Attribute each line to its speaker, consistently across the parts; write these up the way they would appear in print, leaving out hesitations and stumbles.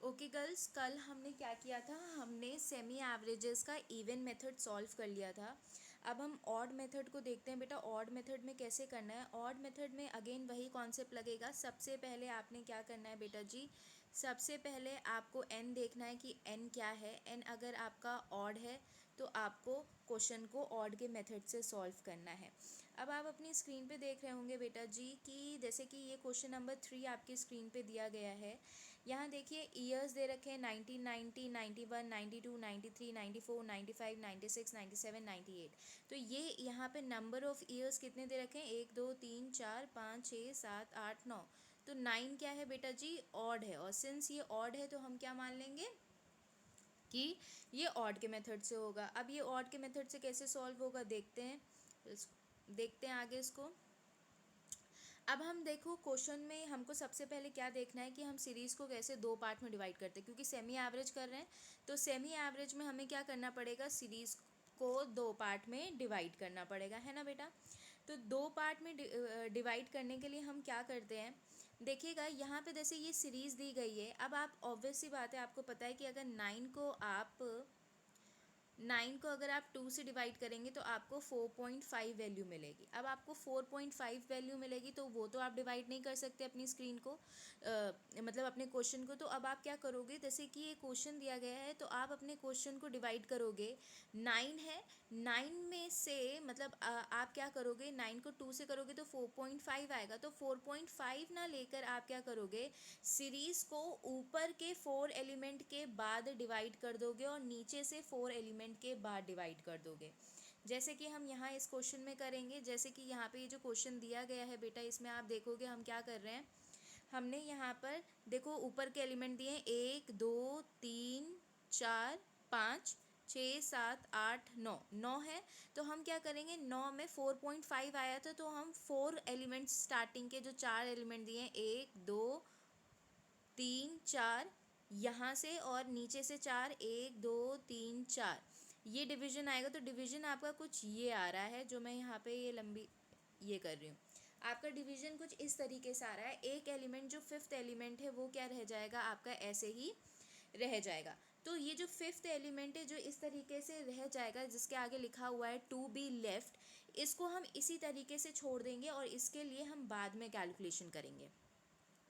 Speaker 1: Okay girls, कल हमने क्या किया था, हमने सेमी एवरेजेस का इवन मेथड सॉल्व कर लिया था। अब हम ऑड मेथड को देखते हैं। बेटा ऑड मेथड में कैसे करना है। ऑड मेथड में अगेन वही कॉन्सेप्ट लगेगा। सबसे पहले आपने क्या करना है बेटा जी, सबसे पहले आपको एन देखना है कि एन क्या है। एन अगर आपका ऑड है तो आपको क्वेश्चन को ऑड के मेथड से सॉल्व करना है। अब आप अपनी स्क्रीन पे देख रहे होंगे बेटा जी कि जैसे कि ये क्वेश्चन नंबर 3 आपकी स्क्रीन पे दिया गया है। यहाँ देखिए ईयर्स दे रखे हैं 1990, 91, 92, 93, 94, 95, 96, 97, 98। तो ये यहाँ पे नंबर ऑफ ईयर्स कितने दे रखे हैं, 1 2 3 4 5 6 7 8 9। तो 9 क्या है बेटा जी, ऑड है। और सिंस ये ऑड है तो हम क्या मान लेंगे कि ये ऑड के मेथड से होगा। अब ये ऑड के मेथड से कैसे सॉल्व होगा देखते हैं, देखते हैं आगे इसको। अब हम देखो क्वेश्चन में हमको सबसे पहले क्या देखना है कि हम सीरीज़ को कैसे दो पार्ट में डिवाइड करते हैं, क्योंकि सेमी एवरेज कर रहे हैं। तो सेमी एवरेज में हमें क्या करना पड़ेगा, सीरीज़ को दो पार्ट में डिवाइड करना पड़ेगा, है ना बेटा। तो दो पार्ट में डिवाइड करने के लिए हम क्या करते हैं, देखिएगा यहाँ पे जैसे ये सीरीज़ दी गई है। अब आप ऑब्वियस सी बात है, आपको पता है कि अगर 9 को अगर आप 2 से डिवाइड करेंगे तो आपको 4.5 वैल्यू मिलेगी। अब आपको 4.5 वैल्यू मिलेगी तो वो तो आप डिवाइड नहीं कर सकते अपनी स्क्रीन को, मतलब अपने क्वेश्चन को। तो अब आप क्या करोगे, जैसे कि ये क्वेश्चन दिया गया है तो आप अपने क्वेश्चन को डिवाइड करोगे। 9 है, 9 में से मतलब आप क्या करोगे, 9 को 2 से करोगे तो 4.5 आएगा। तो 4.5 ना लेकर आप क्या करोगे, सीरीज़ को ऊपर के 4 एलिमेंट के बाद डिवाइड कर दोगे और नीचे से 4 एलिमेंट के बाद डिवाइड कर दोगे। जैसे कि हम यहाँ इस क्वेश्चन में करेंगे। जैसे कि यहाँ पे ये जो क्वेश्चन दिया गया है बेटा, इसमें आप देखोगे हम क्या कर रहे हैं। हमने यहाँ पर देखो ऊपर के एलिमेंट दिए हैं 1 2 3 4 5 6 7 8 9, 9 है। तो हम क्या करेंगे, 9 में 4.5 आया था तो हम 4 एलिमेंट्स स्टार्टिंग के जो 4 एलिमेंट दिए हैं 1 2 3 4 यहाँ से और नीचे से 4 1 2 3 4, ये डिवीजन आएगा। तो डिवीजन आपका कुछ ये आ रहा है, जो मैं यहाँ पे ये लंबी ये कर रही हूँ। आपका डिवीजन कुछ इस तरीके से आ रहा है। एक एलिमेंट जो फिफ्थ एलिमेंट है वो क्या रह जाएगा, आपका ऐसे ही रह जाएगा। तो ये जो फिफ्थ एलिमेंट है जो इस तरीके से रह जाएगा, जिसके आगे लिखा हुआ है टू बी लेफ्ट, इसको हम इसी तरीके से छोड़ देंगे और इसके लिए हम बाद में कैलकुलेशन करेंगे।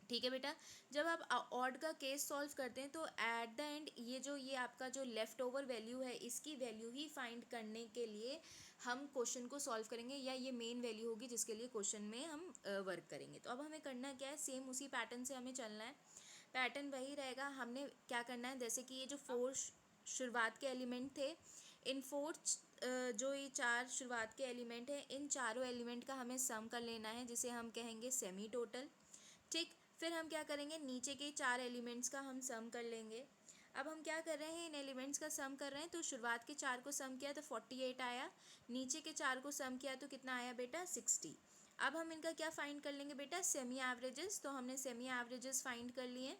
Speaker 1: ठीक है बेटा। जब आप ऑड का केस सॉल्व करते हैं तो एट द एंड ये आपका जो लेफ़्ट ओवर वैल्यू है, इसकी वैल्यू ही फाइंड करने के लिए हम क्वेश्चन को सॉल्व करेंगे, या ये मेन वैल्यू होगी जिसके लिए क्वेश्चन में हम वर्क करेंगे। तो अब हमें करना क्या है, सेम उसी पैटर्न से हमें चलना है। पैटर्न वही रहेगा। हमने क्या करना है, जैसे कि ये जो 4 शुरुआत के एलिमेंट थे, इन 4 जो ये 4 शुरुआत के एलिमेंट हैं, इन चारों एलिमेंट का हमें सम कर लेना है, जिसे हम कहेंगे सेमी टोटल। ठीक। फिर हम क्या करेंगे, नीचे के 4 एलिमेंट्स का हम सम कर लेंगे। अब हम क्या कर रहे हैं, इन एलिमेंट्स का सम कर रहे हैं। तो शुरुआत के 4 को सम किया तो 48 आया, नीचे के 4 को सम किया तो कितना आया बेटा, 60। अब हम इनका क्या फाइंड कर लेंगे बेटा, सेमी एवरेजेस। तो हमने सेमी एवरेजेस फाइंड कर लिए।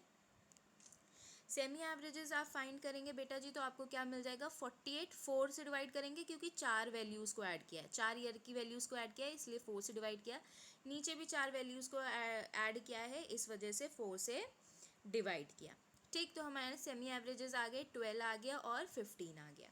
Speaker 1: सेमी एवरेजेस आप फाइंड करेंगे बेटा जी तो आपको क्या मिल जाएगा, 48 4 से डिवाइड करेंगे, क्योंकि 4 वैल्यूज़ को ऐड किया है, 4 ईयर की वैल्यूज़ को ऐड किया है, इसलिए 4 से डिवाइड किया। नीचे भी 4 वैल्यूज़ को ऐड किया है, इस वजह से 4 से डिवाइड किया। ठीक। तो हमारे सेमी एवरेजेस आ गए, 12 आ गया और 15 आ गया।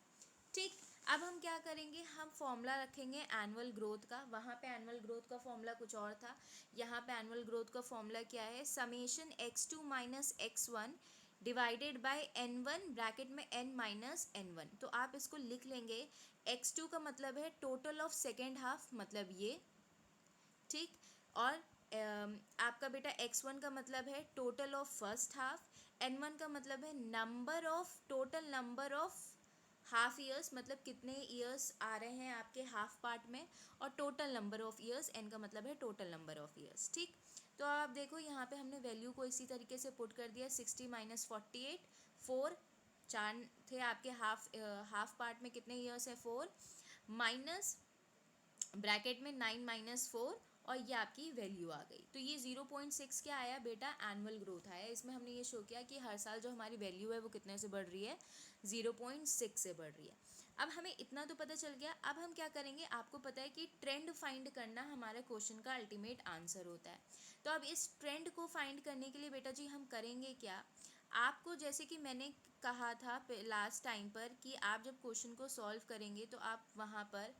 Speaker 1: ठीक। अब हम क्या करेंगे, हम फॉर्मूला रखेंगे एनुअल ग्रोथ का। वहाँ पे एनुअल ग्रोथ का फॉर्मूला कुछ और था, यहाँ पे एनुअल ग्रोथ का फॉर्मूला क्या है, summation x2 minus x1 divided by n1 bracket में n माइनस n1। तो आप इसको लिख लेंगे, x2 का मतलब है टोटल ऑफ सेकेंड हाफ, मतलब ये। ठीक। और आपका बेटा x1 का मतलब है total of first half, n1 का मतलब है number of total number of half years, मतलब कितने ईयर्स आ रहे हैं आपके हाफ पार्ट में, और total number of years, n का मतलब है टोटल नंबर ऑफ ईयर्स। ठीक। तो आप देखो यहाँ पे हमने वैल्यू को इसी तरीके से पुट कर दिया, 60 माइनस 48, 4 4 थे आपके हाफ पार्ट में, कितने ईयर्स है, 4, माइनस ब्रैकेट में 9 माइनस 4, और ये आपकी वैल्यू आ गई। तो ये 0.6 क्या आया बेटा, एनुअल ग्रोथ आया। इसमें हमने ये शो किया कि हर साल जो हमारी वैल्यू है वो कितने से बढ़ रही है, 0.6 से बढ़ रही है। अब हमें इतना तो पता चल गया। अब हम क्या करेंगे, आपको पता है कि ट्रेंड फाइंड करना हमारे क्वेश्चन का अल्टीमेट आंसर होता है। तो अब इस ट्रेंड को फाइंड करने के लिए बेटा जी हम करेंगे क्या, आपको जैसे कि मैंने कहा था लास्ट टाइम पर कि आप जब क्वेश्चन को सॉल्व करेंगे तो आप वहाँ पर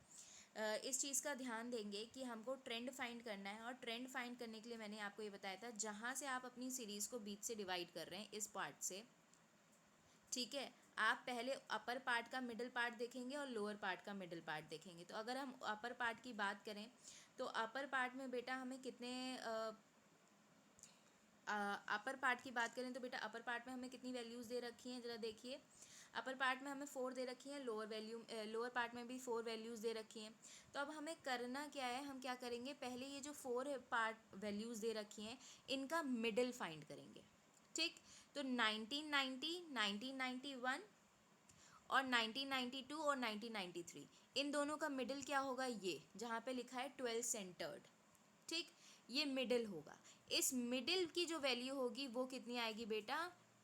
Speaker 1: इस चीज़ का ध्यान देंगे कि हमको ट्रेंड फाइंड करना है, और ट्रेंड फाइंड करने के लिए मैंने आपको ये बताया था जहाँ से आप अपनी सीरीज़ को बीच से डिवाइड कर रहे हैं इस पार्ट से, ठीक है, आप पहले अपर पार्ट का मिडिल पार्ट देखेंगे और लोअर पार्ट का मिडिल पार्ट देखेंगे। तो अगर हम अपर पार्ट की बात करें तो अपर पार्ट में बेटा हमें कितने अपर पार्ट की बात करें तो बेटा अपर पार्ट में हमें कितनी वैल्यूज़ दे रखी हैं, ज़रा देखिए। अपर पार्ट में हमें 4 दे रखी हैं, लोअर पार्ट में भी 4 वैल्यूज़ दे रखी हैं। तो अब हमें करना क्या है, हम क्या करेंगे, पहले ये जो 4 पार्ट वैल्यूज़ दे रखी हैं इनका मिडिल फाइंड करेंगे, ठीक। तो 1990, 1991 और 1992 और 1993, इन दोनों का मिडिल क्या होगा, ये जहाँ पे लिखा है 12 सेंटर्ड, ठीक, ये मिडिल होगा। इस मिडिल की जो वैल्यू होगी वो कितनी आएगी बेटा,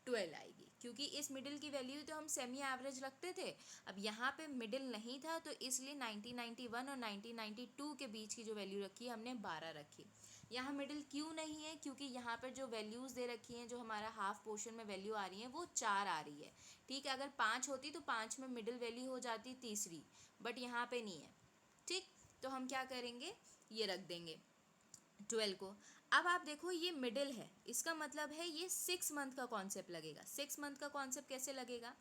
Speaker 1: 12 आएगी, क्योंकि इस मिडिल की वैल्यू तो हम सेमी एवरेज रखते थे। अब यहाँ पे मिडिल नहीं था तो इसलिए 1991 और 1992 के बीच की जो वैल्यू रखी हमने 12 रखी। यहाँ मिडिल क्यों नहीं है, क्योंकि यहाँ पर जो वैल्यूज़ दे रखी हैं, जो हमारा हाफ पोर्शन में वैल्यू आ रही है वो 4 आ रही है, ठीक है। अगर 5 होती तो 5 में मिडिल वैल्यू हो जाती तीसरी, बट यहाँ पे नहीं है, ठीक। तो हम क्या करेंगे, ये रख देंगे 12 को। अब आप देखो ये मिडिल है, इसका मतलब है ये 6 मंथ का कॉन्सेप्ट लगेगा। 6 मंथ का कॉन्सेप्ट कैसे लगेगा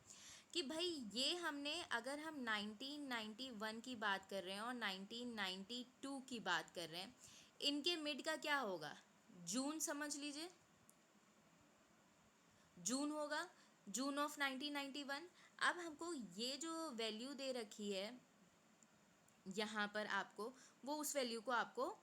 Speaker 1: कि भाई ये हमने, अगर हम 1991 की बात कर रहे हैं और 1992 की बात कर रहे हैं, इनके मिड का क्या होगा, जून समझ लीजिए, जून होगा, जून ऑफ 1991। अब हमको ये जो वैल्यू दे रखी है यहाँ पर आपको, वो उस वैल्यू को आपको